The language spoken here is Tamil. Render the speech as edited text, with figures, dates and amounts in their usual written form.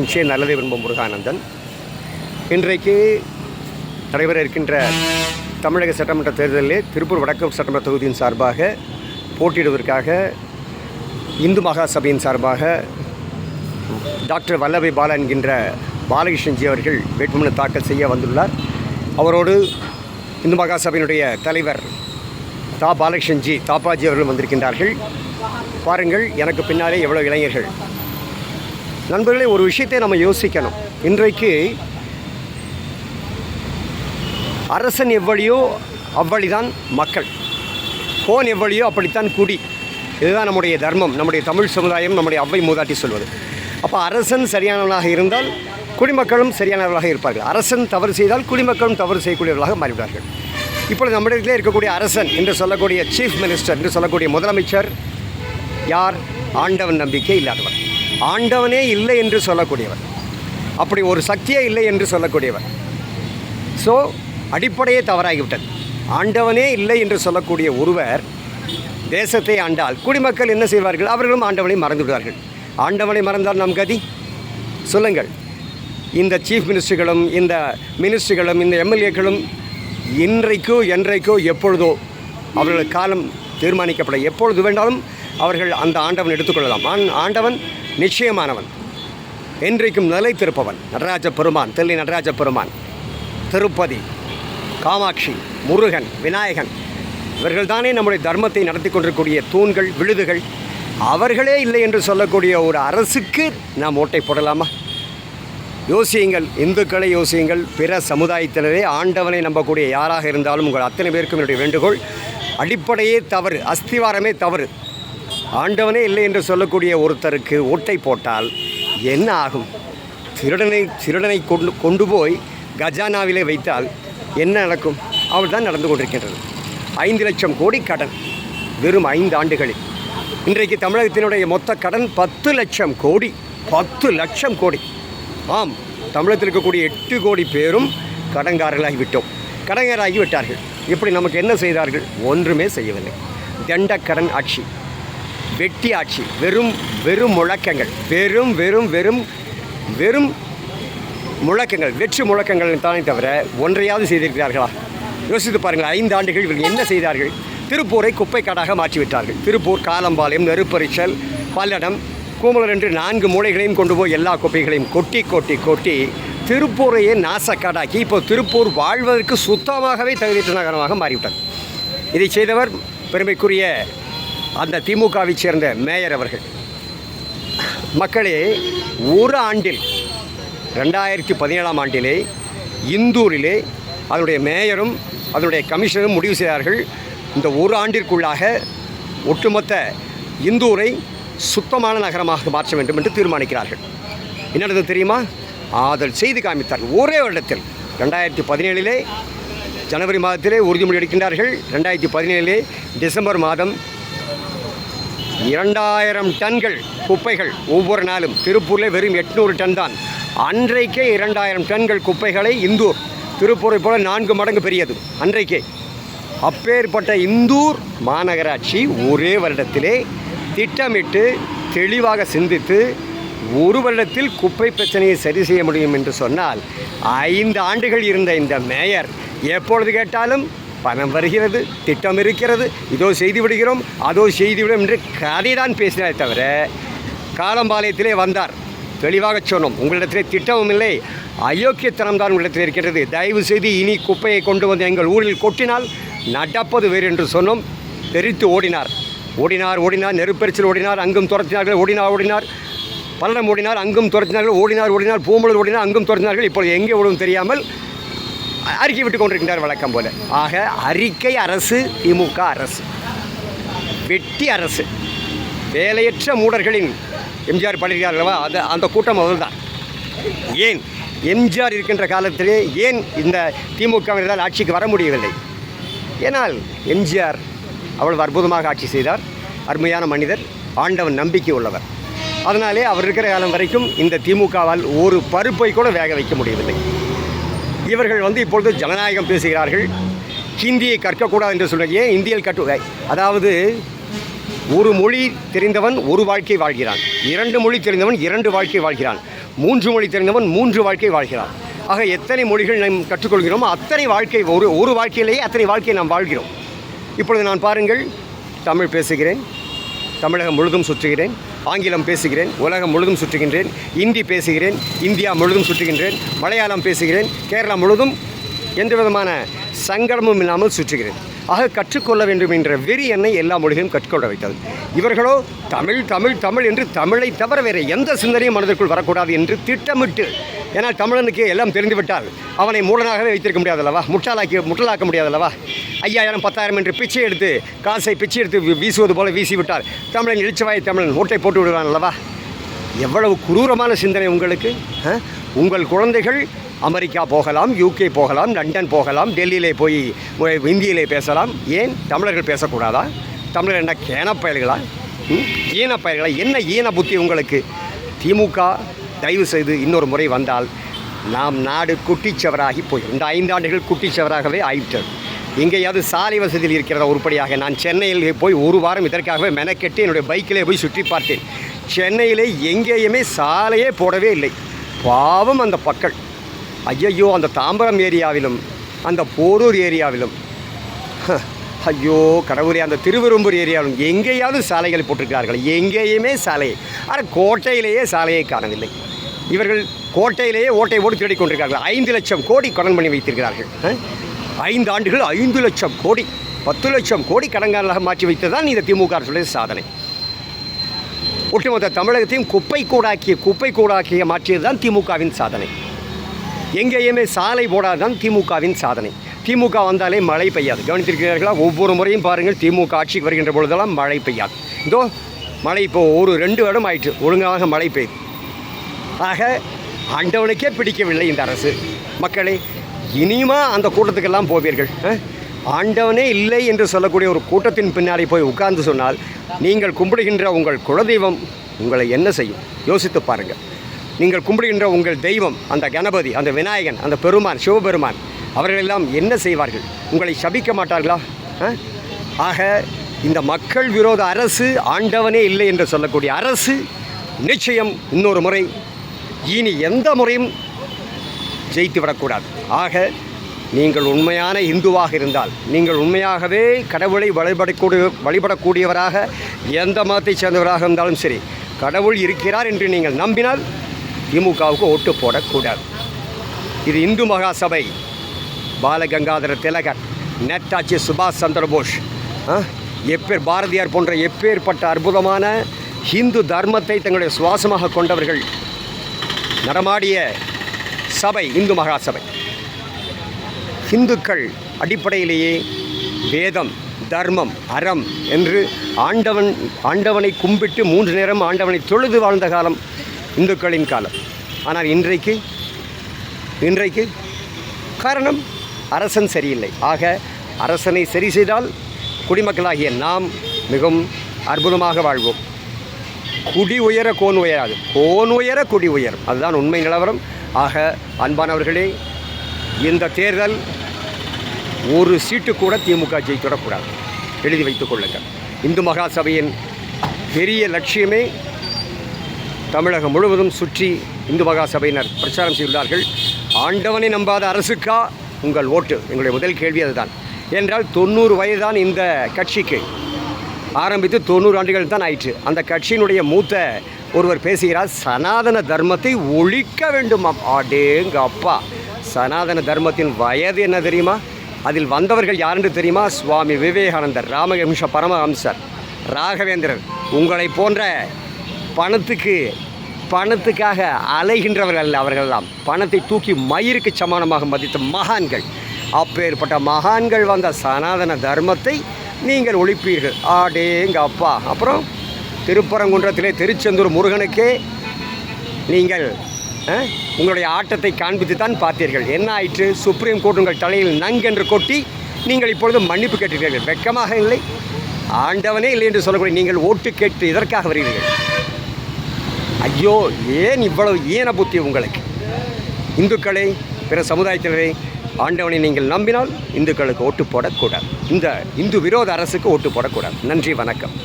நிச்சயம் நல்லதை விரும்பும் முருகானந்தன். இன்றைக்கு நடைபெற இருக்கின்ற தமிழக சட்டமன்ற தேர்தலில் திருப்பூர் வடக்கு சட்டமன்ற தொகுதியின் சார்பாக போட்டியிடுவதற்காக இந்து மகாசபையின் சார்பாக டாக்டர் வல்லபாய் பாலா என்கின்ற பாலகிருஷ்ணன்ஜி அவர்கள் வேட்புமனு தாக்கல் செய்ய வந்துள்ளார். அவரோடு இந்து மகாசபையினுடைய தலைவர் பாலகிருஷ்ணன்ஜி தாப்பாஜி அவர்கள் வந்திருக்கின்றார்கள். பாருங்கள், எனக்கு பின்னாலே எவ்வளோ இளைஞர்கள். நண்பர்களே, ஒரு விஷயத்தை நம்ம யோசிக்கணும். இன்றைக்கு அரசன் எவ்வளியோ அவ்வழிதான் மக்கள், கோன் எவ்வளியோ அப்படித்தான் குடி. இதுதான் நம்முடைய தர்மம், நம்முடைய தமிழ் சமுதாயம், நம்முடைய அவ்வை மூதாட்டி சொல்வது. அப்போ அரசன் சரியானவனாக இருந்தால் குடிமக்களும் சரியானவர்களாக இருப்பார்கள். அரசன் தவறு செய்தால் குடிமக்களும் தவறு செய்யக்கூடியவர்களாக மாறிவிடுவார்கள். இப்பொழுது நம்மிடத்திலே இருக்கக்கூடிய அரசன் என்று சொல்லக்கூடிய சீஃப் மினிஸ்டர் என்று சொல்லக்கூடிய முதலமைச்சர் யார்? ஆண்டவன் நம்பிக்கை இல்லாதவர், ஆண்டவனே இல்லை என்று சொல்லக்கூடியவர், அப்படி ஒரு சக்தியே இல்லை என்று சொல்லக்கூடியவர். ஸோ அடிப்படையே தவறாகிவிட்டது. ஆண்டவனே இல்லை என்று சொல்லக்கூடிய ஒருவர் தேசத்தை ஆண்டால் குடிமக்கள் என்ன செய்வார்கள்? அவர்களும் ஆண்டவனை மறந்து விடுவார்கள். ஆண்டவனை மறந்தால் நம் கதி சொல்லுங்கள். இந்த சீஃப் மினிஸ்டர்களும் இந்த மினிஸ்டர்களும் இந்த எம்எல்ஏக்களும் இன்றைக்கோ என்றைக்கோ எப்பொழுதோ அவர்கள் காலம் தீர்மானிக்கப்பட எப்பொழுது வேண்டாலும் அவர்கள் அந்த ஆண்டவன் எடுத்துக்கொள்ளலாம். ஆண்டவன் நிச்சயமானவன், என்றைக்கும் நிலைத்திருப்பவன். நடராஜ பெருமான், தெல்லை நடராஜ பெருமான், திருப்பதி, காமாட்சி, முருகன், விநாயகன், இவர்கள் தானே நம்முடைய தர்மத்தை நடத்தி கொண்டிருக்கக்கூடிய தூண்கள், விழுதுகள். அவர்களே இல்லை என்று சொல்லக்கூடிய ஒரு அரசுக்கு நாம் ஓட்டை போடலாமா? யோசியுங்கள், இந்துக்களை யோசியுங்கள். பிற சமுதாயத்தினரே ஆண்டவனை நம்பக்கூடிய யாராக இருந்தாலும் உங்கள் அத்தனை பேருக்கும் என்னுடைய வேண்டுகோள், அடிப்படையே தவறு, அஸ்திவாரமே தவறு. ஆண்டவனே இல்லை என்று சொல்லக்கூடிய ஒருத்தருக்கு ஓட்டை போட்டால் என்ன ஆகும்? திருடனை கொண்டு போய் கஜானாவிலே வைத்தால் என்ன நடக்கும்? அவள் தான் நடந்து கொண்டிருக்கின்றது. 5 லட்சம் கோடி கடன் வெறும் 5 ஆண்டுகளில். இன்றைக்கு தமிழகத்தினுடைய மொத்த கடன் 10 லட்சம் கோடி. 10 லட்சம் கோடி. ஆம், தமிழகத்தில் இருக்கக்கூடிய 8 கோடி பேரும் கடன்காரர்களாகி விட்டார்கள். இப்படி நமக்கு என்ன செய்தார்கள்? ஒன்றுமே செய்யவில்லை. தண்டக்கடன் ஆட்சி, வெட்டி ஆட்சி, வெறும் முழக்கங்கள், வெறும் முழக்கங்கள், வெற்று முழக்கங்கள் தானே தவிர ஒன்றையாவது செய்திருக்கிறார்களா? யோசித்து பாருங்கள். 5 ஆண்டுகள் இவர்கள் என்ன செய்தார்கள்? திருப்பூரை குப்பைக்காடாக மாற்றிவிட்டார்கள். திருப்பூர், காலம்பாளையம், நெருப்பரிச்சல், பல்லடம், கூமலர் என்று 4 மூலைகளையும் கொண்டு போய் எல்லா குப்பைகளையும் கொட்டி திருப்பூரையே நாசக்காடாக்கி இப்போ திருப்பூர் வாழ்வதற்கு சுத்தமாகவே தகுதியற்ற நகரமாக மாறிவிட்டது. இதை செய்தவர் பெருமைக்குரிய அந்த திமுகவை சேர்ந்த மேயர் அவர்கள். மக்களே, ஒரு ஆண்டில் 2017ஆம் ஆண்டிலே இந்தூரிலே அதனுடைய மேயரும் அதனுடைய கமிஷனரும் முடிவு செய்தார்கள், இந்த ஒரு ஆண்டிற்குள்ளாக ஒட்டுமொத்த இந்தூரை சுத்தமான நகரமாக மாற்ற வேண்டும் என்று தீர்மானிக்கிறார்கள். என்ன நடந்தது தெரியுமா? அதில் செய்து காமித்தார்கள். ஒரே வருடத்தில் 2017 ஜனவரி மாதத்திலே உறுதிமொழி எடுக்கின்றார்கள். 2017 டிசம்பர் மாதம் 2000 டன்கள் குப்பைகள் ஒவ்வொரு நாளும். திருப்பூரில் வெறும் 800 டன் தான். அன்றைக்கே 2000 டன்கள் குப்பைகளை இந்தூர், திருப்பூரை போல 4 மடங்கு பெரியது அன்றைக்கே. அப்பேற்பட்ட இந்தூர் மாநகராட்சி ஒரே வருடத்திலே திட்டமிட்டு தெளிவாக சிந்தித்து ஒரு வருடத்தில் குப்பை பிரச்சனையை சரி செய்ய முடியும் என்று சொன்னால், 5 ஆண்டுகள் இருந்த இந்த மேயர் எப்பொழுது கேட்டாலும் பணம் வருகிறது, திட்டம் இருக்கிறது, இதோ செய்து விடுகிறோம், அதோ செய்துவிடும் என்று கதை தான் பேசினாரே தவிர, காலம்பாளையத்திலே வந்தார், தெளிவாக சொன்னோம், உங்களிடத்திலே திட்டமும் இல்லை, அயோக்கியத்தனம் தான் உங்களிடத்தில் இருக்கிறது, தயவு செய்து இனி குப்பையை கொண்டு வந்து எங்கள் ஊரில் கொட்டினால் நடப்பது வேறு என்று சொன்னோம். தெரித்து ஓடினார். நெருப்பெரிச்சல் ஓடினார், அங்கும் துரத்தினார்கள், ஓடினார், பல்லடம் ஓடினார், அங்கும் துரத்தினார்கள், ஓடினார், பூமலூர் ஓடினார், அங்கும் துரத்தினார்கள். இப்பொழுது எங்கே ஓடும் தெரியாமல் அறிக்கை விட்டு கொண்டிருக்கின்றார் வழக்கம் போல. ஆக அறிக்கை அரசு, திமுக அரசு, வெட்டி அரசு, வேலையற்ற மூடர்களின் எம்ஜிஆர் பள்ளியார்களவா அந்த கூட்டம் அவர்தான். ஏன் எம்ஜிஆர் இருக்கின்ற காலத்திலே ஏன் இந்த திமுகவினரால் ஆட்சிக்கு வர முடியவில்லை? ஏனால் எம்ஜிஆர் அவ்வளவு அற்புதமாக ஆட்சி செய்தார். அருமையான மனிதர், ஆண்டவன் நம்பிக்கை உள்ளவர். அதனாலே அவர் இருக்கிற காலம் வரைக்கும் இந்த திமுகவால் ஒரு பருப்பை கூட வேக வைக்க முடியவில்லை. இவர்கள் இப்பொழுது ஜனநாயகம் பேசுகிறார்கள், ஹிந்தியை கற்கக்கூடாது என்று சொல்லுங்க. ஏன் இந்தியில் அதாவது ஒரு மொழி தெரிந்தவன் ஒரு வாழ்க்கை வாழ்கிறான், 2 மொழி தெரிந்தவன் 2 வாழ்க்கை வாழ்கிறான், 3 மொழி தெரிந்தவன் 3 வாழ்க்கை வாழ்கிறான். ஆக எத்தனை மொழிகள் நாம் கற்றுக்கொள்கிறோமோ அத்தனை வாழ்க்கை ஒரு வாழ்க்கையிலேயே அத்தனை வாழ்க்கையை நாம் வாழ்கிறோம். இப்பொழுது நான் பாருங்கள், தமிழ் பேசுகிறேன், தமிழகம் முழுதும் சுற்றுகிறேன், ஆங்கிலம் பேசுகிறேன், உலகம் முழுதும் சுற்றுகின்றேன், இந்தி பேசுகிறேன், இந்தியா முழுதும் சுற்றுகின்றேன், மலையாளம் பேசுகிறேன், கேரளா முழுதும் எந்த விதமான சங்கடமும் இல்லாமல் சுற்றுகிறேன். ஆக கற்றுக்கொள்ள வேண்டும் என்ற வெறி என்னை எல்லா மொழிகளும் கற்றுக்கொள்ள வைத்தது. இவர்களோ தமிழ் தமிழ் தமிழ் என்று தமிழை தவிர வேறு எந்த சிந்தனையும் மனதிற்குள் வரக்கூடாது என்று திட்டமிட்டு, ஏன்னால் தமிழனுக்கு எல்லாம் தெரிந்துவிட்டால் அவனை மூடனாகவே வைத்திருக்க முடியாதல்லவா, முட்டலாக்க முடியாதல்லவா. 5000 10,000 என்று பிச்சை எடுத்து காசை பிச்சை எடுத்து வீசுவது போல வீசிவிட்டால் தமிழன் எழுச்சவாய் தமிழன் ஓட்டை போட்டு விடுவான் அல்லவா. எவ்வளவு குரூரமான சிந்தனை உங்களுக்கு. உங்கள் குழந்தைகள் அமெரிக்கா போகலாம், யூகே போகலாம், லண்டன் போகலாம், டெல்லியிலே போய் இந்தியிலே பேசலாம். ஏன் தமிழர்கள் பேசக்கூடாதா? தமிழர் என்ன கேனப்பயல்களா, ஈனப்பயல்களா? என்ன ஈன புத்தி உங்களுக்கு? திமுக தயவு செய்து இன்னொரு முறை வந்தால் நாம் நாடு குட்டிச்சவராகி போய் இந்த 5 ஆண்டுகள் குட்டிச்சவராகவே ஆயிட்டது. எங்கேயாவது சாலை வசதியில் இருக்கிறதா உருப்படியாக? நான் சென்னையில் போய் ஒரு வாரம் இதற்காகவே மெனக்கெட்டு என்னுடைய பைக்கிலே போய் சுற்றி பார்த்தேன். சென்னையிலே எங்கேயுமே சாலையே போடவே இல்லை. பாவம் அந்த மக்கள். ஐயையோ, அந்த தாம்பரம் ஏரியாவிலும் அந்த போரூர் ஏரியாவிலும், ஐயோ கடவுளே, அந்த திருவெரும்பூர் ஏரியாவிலும் எங்கேயாவது சாலைகள் போட்டிருக்கிறார்கள். எங்கேயுமே சாலை. ஆனால் கோட்டையிலேயே சாலையை காணவில்லை. இவர்கள் கோட்டையிலேயே ஓட்டை ஓடி தேடிக் கொண்டிருக்கிறார்கள். 5 லட்சம் கோடி கடன் பண்ணி வைத்திருக்கிறார்கள். 5 ஆண்டுகள் 5 லட்சம் கோடி, 10 லட்சம் கோடி கடன்காரர்களாக மாற்றி வைத்ததுதான் இந்த திமுக அரசுடைய சாதனை. ஒட்டுமொத்த தமிழகத்தையும் குப்பை கூடாக்கிய மாற்றியது தான் திமுகவின் சாதனை. எங்கேயுமே சாலை போடாதான் திமுகவின் சாதனை. திமுக வந்தாலே மழை பெய்யாது. கவனித்திருக்கிறார்களா? ஒவ்வொரு முறையும் பாருங்கள், திமுக ஆட்சிக்கு வருகின்ற பொழுதெல்லாம் மழை பெய்யாது. இதோ மழை இப்போது ஒரு 2 வருடம் ஆயிற்று, ஒழுங்காக மழை பெய்யுது. ஆக ஆண்டவனுக்கே பிடிக்கவில்லை இந்த அரசு. மக்களே, இனிமா அந்த கூட்டத்துக்கெல்லாம் போவீர்கள்? ஆண்டவனே இல்லை என்று சொல்லக்கூடிய ஒரு கூட்டத்தின் பின்னாடி போய் உட்கார்ந்து சொன்னால் நீங்கள் கும்பிடுகின்ற உங்கள் குலதெய்வம் உங்களை என்ன செய்யும்? யோசித்து பாருங்கள். நீங்கள் கும்பிடுகின்ற உங்கள் தெய்வம், அந்த கணபதி, அந்த விநாயகன், அந்த பெருமான், சிவபெருமான், அவர்களெல்லாம் என்ன செய்வார்கள்? உங்களை சபிக்க மாட்டார்களா? ஆக இந்த மக்கள் விரோத அரசு, ஆண்டவனே இல்லை என்று சொல்லக்கூடிய அரசு நிச்சயம் இன்னொரு முறை, இனி எந்த முறையும் ஜெயித்து விடக்கூடாது. ஆக நீங்கள் உண்மையான இந்துவாக இருந்தால், நீங்கள் உண்மையாகவே கடவுளை வழிபடக்கூடியவராக, எந்த மதத்தைச் சேர்ந்தவராக இருந்தாலும் சரி, கடவுள் இருக்கிறார் என்று நீங்கள் நம்பினால் திமுகவுக்கு ஓட்டு போடக்கூடாது. இது இந்து மகாசபை, பாலகங்காதர திலகர், நேதாஜி சுபாஷ் சந்திரபோஸ், பாரதியார் போன்ற எப்பேற்பட்ட அற்புதமான ஹிந்து தர்மத்தை தங்களுடைய சுவாசமாக கொண்டவர்கள் நடமாடிய சபை இந்து மகாசபை. இந்துக்கள் அடிப்படையிலேயே வேதம், தர்மம், அறம் என்று ஆண்டவனை கும்பிட்டு 3 நேரம் ஆண்டவனை தொழுது வாழ்ந்த காலம் இந்துக்களின் காலம். ஆனால் இன்றைக்கு காரணம் அரசன் சரியில்லை. ஆக அரசனை சரி செய்தால் குடிமக்களாகிய நாம் மிகவும் அற்புதமாக வாழ்வோம். குடி உயர கோன் உயராது, கோன் உயர குடி உயரும். அதுதான் உண்மை நிலவரம். ஆக அன்பானவர்களே, இந்த தேர்தல் ஒரு சீட்டு கூட திமுக ஜெயித்துவிடக்கூடாது. எழுதி வைத்துக் கொள்ளுங்கள். இந்து மகாசபையின் பெரிய லட்சியமே தமிழகம் முழுவதும் சுற்றி இந்து மகாசபையினர் பிரச்சாரம் செய்துள்ளார்கள். ஆண்டவனை நம்பாத அரசுக்கா உங்கள் ஓட்டு? எங்களுடைய முதல் கேள்வி அதுதான். என்றால் 90 வயது தான் இந்த கட்சிக்கு, ஆரம்பித்து 90 ஆண்டுகள் தான் ஆயிற்று. அந்த கட்சியினுடைய மூத்த ஒருவர் பேசுகிறார், சனாதன தர்மத்தை ஒழிக்க வேண்டும். அடேங்க அப்பா, சனாதன தர்மத்தின் வயது என்ன தெரியுமா? அதில் வந்தவர்கள் யாரென்று தெரியுமா? சுவாமி விவேகானந்தர், ராமகிருஷ்ண பரமஹம்சர், ராகவேந்திரர். உங்களை போன்ற பணத்துக்காக அலைகின்றவர்கள் அல்ல அவர்களெல்லாம். பணத்தை தூக்கி மயிருக்கு சமானமாக மதித்த மகான்கள். அப்பேற்பட்ட மகான்கள் வந்த சனாதன தர்மத்தை நீங்கள் ஒழிப்பீர்கள். ஆடேங்க அப்பா. அப்புறம் திருப்பரங்குன்றத்திலே திருச்செந்தூர் முருகனுக்கே நீங்கள் உங்களுடைய ஆட்டத்தை காண்பித்து தான் பார்த்தீர்கள். என்ன ஆயிற்று? சுப்ரீம் கோர்ட் உங்கள் தலையில் நங்கென்று கொட்டி நீங்கள் இப்பொழுது மன்னிப்பு கேட்டீர்கள். வெட்கமாக இல்லை? ஆண்டவனே இல்லை என்று சொல்லக்கூடிய நீங்கள் ஓட்டு கேட்டு இதற்காக வருகிறீர்கள். ஐயோ, ஏன் இவ்வளவு ஈன புத்தி உங்களுக்கு? இந்துக்களை, பிற சமுதாயத்தினரை, ஆண்டவனை நீங்கள் நம்பினால் இந்துக்களுக்கு ஓட்டு போடக்கூடாது. இந்த இந்து விரோத அரசுக்கு ஓட்டு போடக்கூடாது. நன்றி, வணக்கம்.